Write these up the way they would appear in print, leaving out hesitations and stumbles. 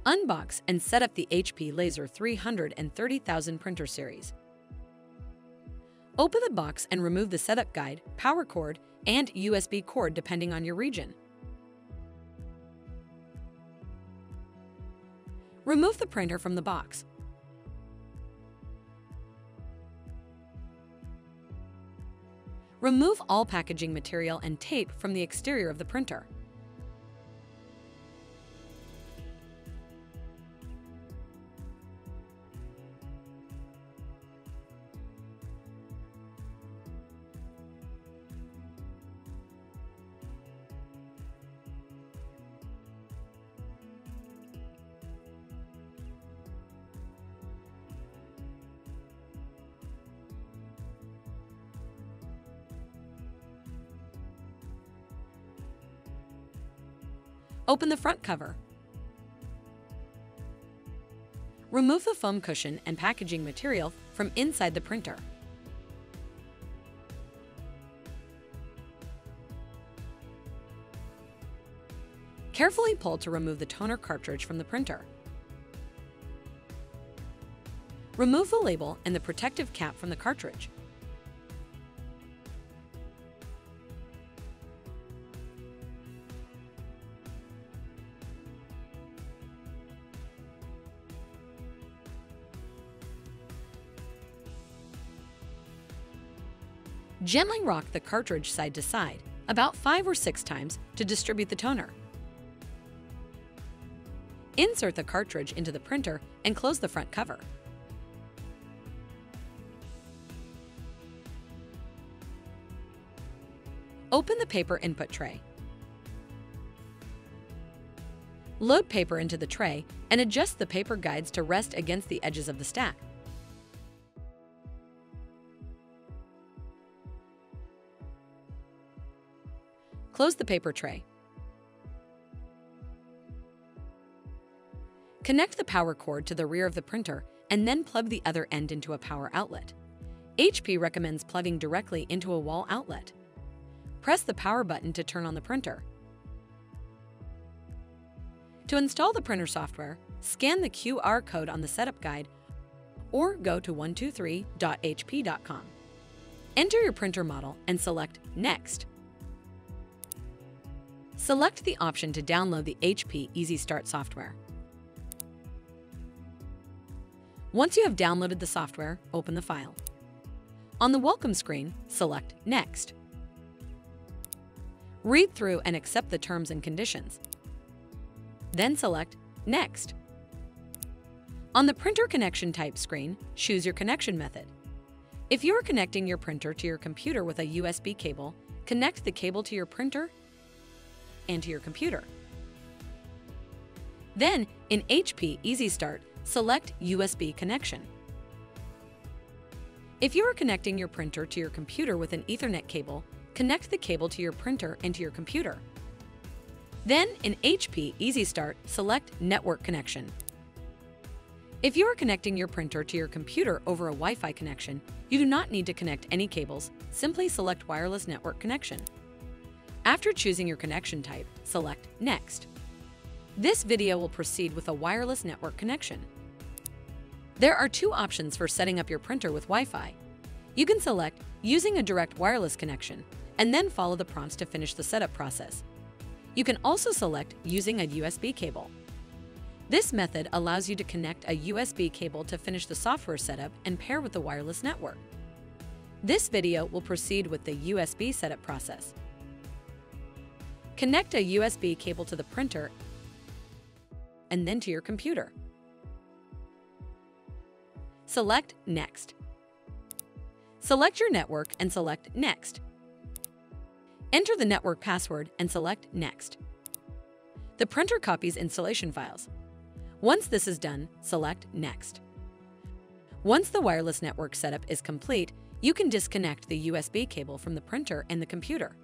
Unbox and set up the HP Laser 330,000 printer series. Open the box and remove the setup guide, power cord, and USB cord depending on your region. Remove the printer from the box. Remove all packaging material and tape from the exterior of the printer. Open the front cover. Remove the foam cushion and packaging material from inside the printer. Carefully pull to remove the toner cartridge from the printer. Remove the label and the protective cap from the cartridge. Gently rock the cartridge side to side, about 5 or 6 times to distribute the toner. Insert the cartridge into the printer and close the front cover. Open the paper input tray. Load paper into the tray and adjust the paper guides to rest against the edges of the stack. Close the paper tray. Connect the power cord to the rear of the printer and then plug the other end into a power outlet. HP recommends plugging directly into a wall outlet. Press the power button to turn on the printer. To install the printer software, scan the QR code on the setup guide or go to 123.hp.com. Enter your printer model and select Next. Select the option to download the HP Easy Start software. Once you have downloaded the software, open the file. On the welcome screen, select Next. Read through and accept the terms and conditions. Then select Next. On the printer connection type screen, choose your connection method. If you are connecting your printer to your computer with a USB cable, connect the cable to your printer and to your computer. Then, in HP Easy Start, select USB connection. If you are connecting your printer to your computer with an Ethernet cable, connect the cable to your printer and to your computer. Then, in HP Easy Start, select Network Connection. If you are connecting your printer to your computer over a Wi-Fi connection, you do not need to connect any cables, simply select Wireless Network Connection. After choosing your connection type, select Next. This video will proceed with a wireless network connection. There are 2 options for setting up your printer with Wi-Fi. You can select using a direct wireless connection and then follow the prompts to finish the setup process. You can also select using a USB cable. This method allows you to connect a USB cable to finish the software setup and pair with the wireless network. This video will proceed with the USB setup process. Connect a USB cable to the printer and then to your computer. Select Next. Select your network and select Next. Enter the network password and select Next. The printer copies installation files. Once this is done, select Next. Once the wireless network setup is complete, you can disconnect the USB cable from the printer and the computer.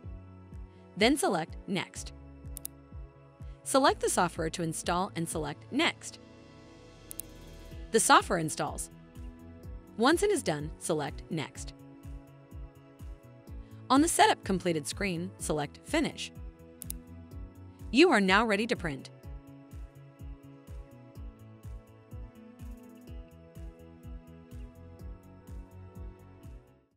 Then select Next. Select the software to install and select Next. The software installs. Once it is done, select Next. On the Setup Completed screen, select Finish. You are now ready to print.